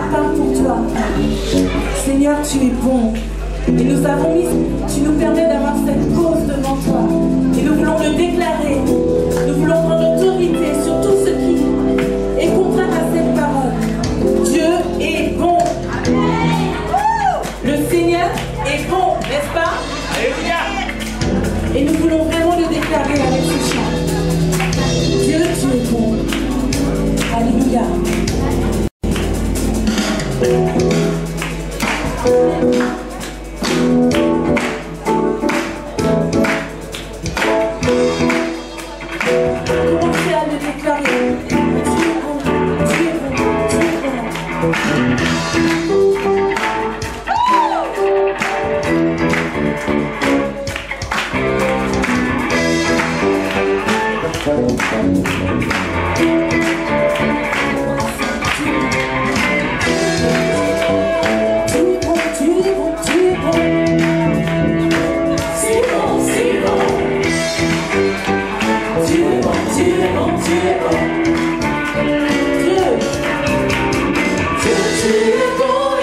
à part pour toi. Seigneur, tu es bon. Et nous avons mis, tu nous permets d'avoir cette cause devant toi. Et nous voulons le déclarer. Nous voulons prendre autorité sur tout ce qui est contraire à cette parole. Dieu est bon. Le Seigneur est bon, n'est-ce pas? Et nous voulons vraiment le déclarer avec ce chant. Dieu, tu es bon. Alléluia. Commencez à le déclarer. Tu es bon, tu es bon, tu es bon. Tu es bon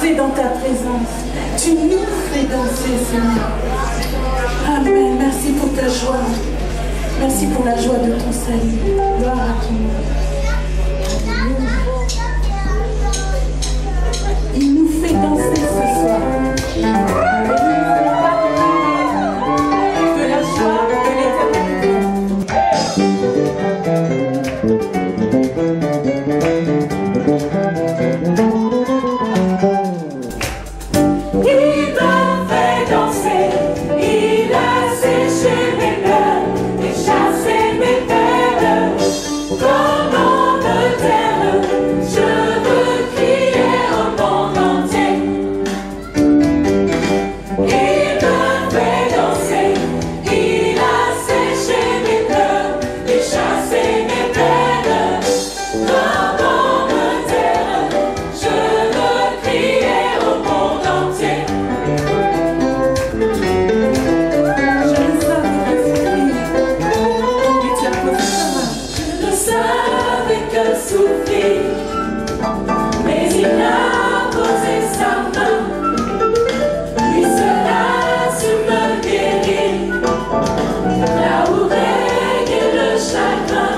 danser dans ta présence. Tu nous fais danser, Seigneur. Amen. Merci pour ta joie. Merci pour la joie de ton salut. Gloire à ton nom. Il nous fait danser ce soir. Et il nous fait parler de la joie de l'éternité. Il me fait danser, il a séché mes pleurs et chassé mes peines. Comme de terre, je veux crier au monde entier. Il me fait danser, il a séché mes pleurs et chassé mes peines. Comme de terre, je veux crier au monde entier. Je ne savais que souffrir, mais il a posé sa main. Lui seul a su me guérir. Là où règne le chagrin,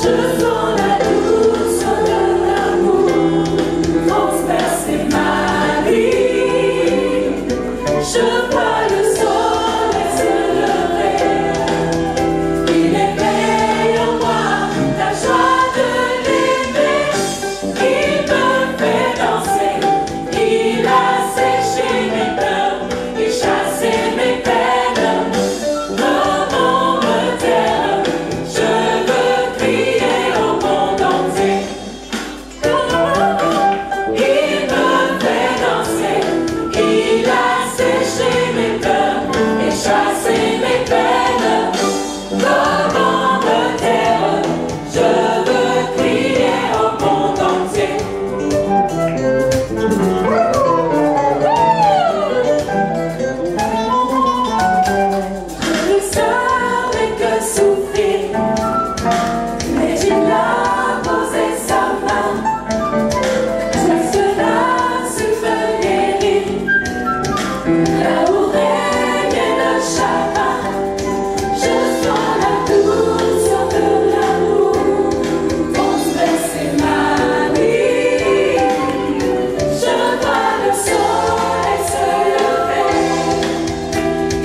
je sens la douceur de l'amour transpercer ma vie. Je vois le soleil se lever. Il éveille en moi la joie de l'aimer. Il me fait danser. Il a séché mes pleurs et chassé mes peines. Comment me taire? Je veux crier au monde entier. Il me fait danser. Il a séché mes pleurs et chassé mes peines. Comment me taire? Je veux crier au monde entier. Je ne savais que souffrir, mais il a posé sa main. Tout cela se me guérit. Là où règne le chagrin, je sens la douceur de l'amour transpercer ma vie. Je vois le soleil se lever.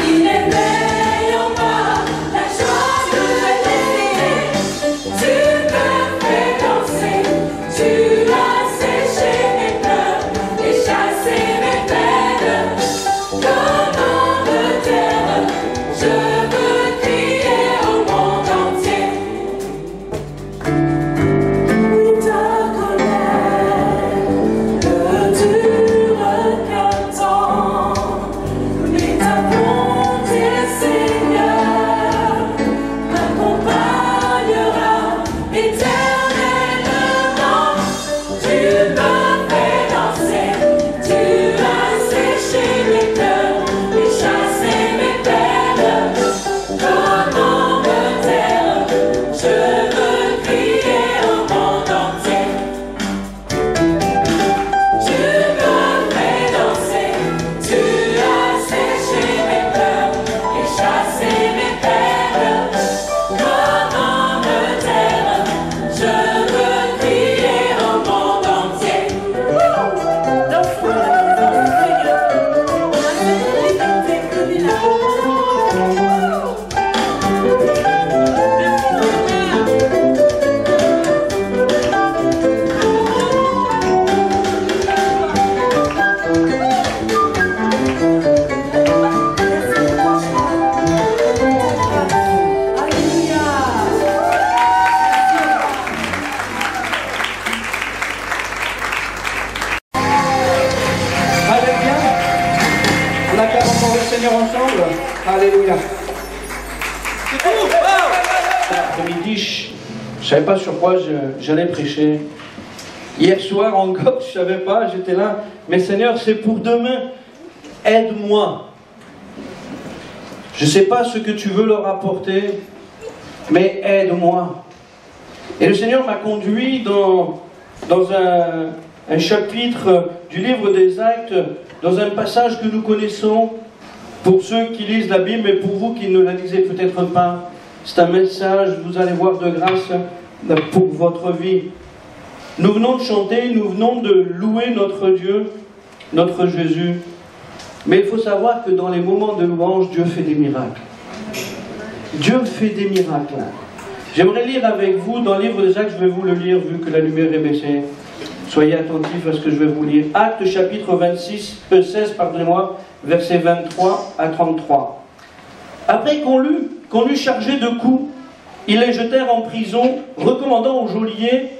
Il éveille en moi la joie de l'aimer. Tu me fais danser. Tu as séché mes pleurs et chassé mes peines. Comment me taire? Je veux crier au monde entier. Oui, ta colère ne dure qu'un temps, mais ta bonté, Seigneur, m'accompagnera éternellement. Tu me fais danser. Tu as séché mes pleurs et chassé mes peines. Comment me taire? Je veux crier au monde entier. Tu me fais danser. Tu as séché mes pleurs et chassé mes peines. Comment me taire? Je veux crier au monde entier. Dansons dans la présence du Seigneur. La liberté que l'il Allez bien, on acclame encore le Seigneur ensemble. Alléluia. Après-midi, je ne savais pas sur quoi j'allais prêcher. Hier soir encore, je ne savais pas, j'étais là. Mais Seigneur, c'est pour demain. Aide-moi. Je ne sais pas ce que tu veux leur apporter, mais aide-moi. Et le Seigneur m'a conduit dans un chapitre du livre des Actes, dans un passage que nous connaissons, pour ceux qui lisent la Bible, mais pour vous qui ne la lisez peut-être pas. C'est un message, vous allez voir, de grâce pour votre vie. Nous venons de chanter, nous venons de louer notre Dieu, notre Jésus. Mais il faut savoir que dans les moments de louange, Dieu fait des miracles. Dieu fait des miracles. J'aimerais lire avec vous dans le livre des Actes, je vais vous le lire vu que la lumière est baissée. Soyez attentifs à ce que je vais vous lire. Actes chapitre 16, pardonnez-moi, versets 23 à 33. Après qu'on l'eut chargé de coups, ils les jetèrent en prison, recommandant au geôlier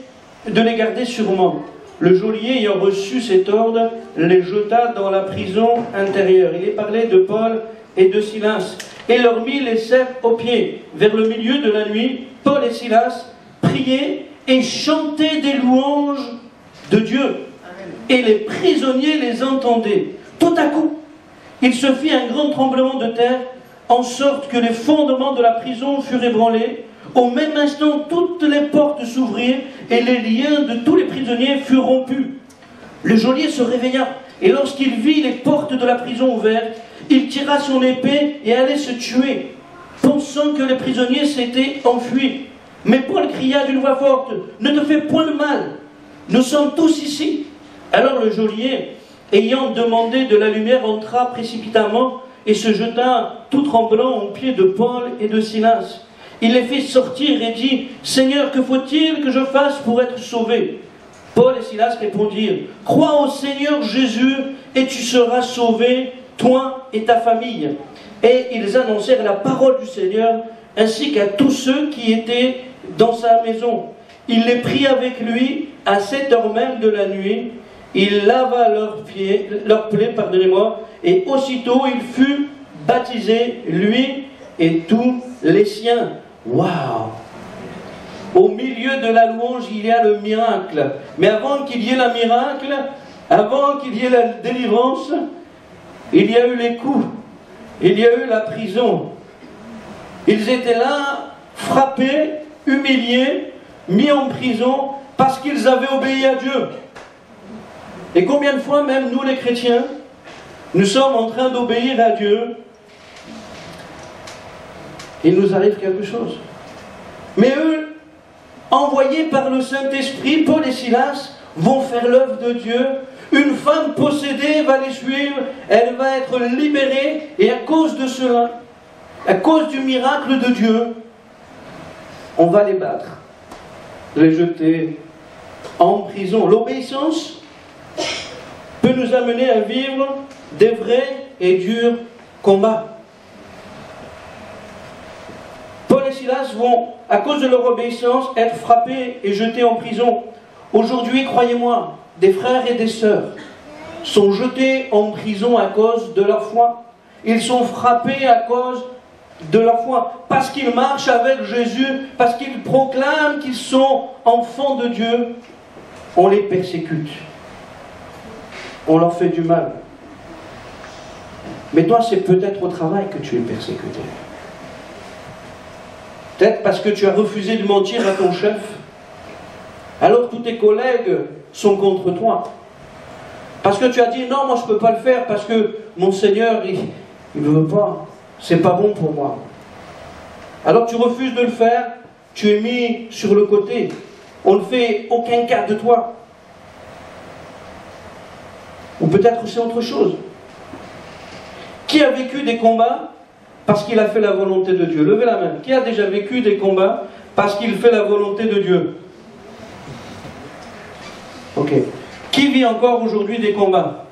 de les garder sûrement. Le geôlier, ayant reçu cet ordre, les jeta dans la prison intérieure. Il est parlé de Paul et de Silas, et leur mit les ceps aux pieds. Vers le milieu de la nuit, Paul et Silas priaient et chantaient des louanges de Dieu. Et les prisonniers les entendaient. Tout à coup, il se fit un grand tremblement de terre, en sorte que les fondements de la prison furent ébranlés. Au même instant, toutes les portes s'ouvrirent et les liens de tous les prisonniers furent rompus. Le geôlier se réveilla, et lorsqu'il vit les portes de la prison ouvertes, il tira son épée et allait se tuer, pensant que les prisonniers s'étaient enfuis. Mais Paul cria d'une voix forte, « Ne te fais point de mal, nous sommes tous ici. » Alors le geôlier, ayant demandé de la lumière, entra précipitamment et se jeta tout tremblant aux pieds de Paul et de Silas. Il les fit sortir et dit, « Seigneur, que faut-il que je fasse pour être sauvé ?» Paul et Silas répondirent, « Crois au Seigneur Jésus et tu seras sauvé, toi et ta famille. » Et ils annoncèrent la parole du Seigneur ainsi qu'à tous ceux qui étaient dans sa maison. Il les prit avec lui à 7 heures même de la nuit. Il lava leurs plaies, et aussitôt il fut baptisé, lui et tous les siens. Waouh! Au milieu de la louange, il y a le miracle. Mais avant qu'il y ait le miracle, avant qu'il y ait la délivrance, il y a eu les coups, il y a eu la prison. Ils étaient là, frappés, humiliés, mis en prison, parce qu'ils avaient obéi à Dieu. Et combien de fois, même nous les chrétiens, nous sommes en train d'obéir à Dieu, il nous arrive quelque chose. Mais eux, envoyés par le Saint-Esprit, Paul et Silas vont faire l'œuvre de Dieu. Une femme possédée va les suivre, elle va être libérée, et à cause de cela, à cause du miracle de Dieu, on va les battre, les jeter en prison. L'obéissance peut nous amener à vivre des vrais et durs combats. Paul et Silas vont, à cause de leur obéissance, être frappés et jetés en prison. Aujourd'hui, croyez-moi, des frères et des sœurs sont jetés en prison à cause de leur foi. Ils sont frappés à cause de leur foi, parce qu'ils marchent avec Jésus, parce qu'ils proclament qu'ils sont enfants de Dieu. On les persécute, on leur fait du mal. Mais toi, c'est peut-être au travail que tu es persécuté. Peut-être parce que tu as refusé de mentir à ton chef, alors tous tes collègues sont contre toi. Parce que tu as dit, non, moi je ne peux pas le faire, parce que mon Seigneur, il ne veut pas. C'est pas bon pour moi. Alors tu refuses de le faire, tu es mis sur le côté. On ne fait aucun cas de toi. Ou peut-être c'est autre chose. Qui a vécu des combats parce qu'il a fait la volonté de Dieu? Levez la main. Qui a déjà vécu des combats parce qu'il fait la volonté de Dieu? Ok. Qui vit encore aujourd'hui des combats?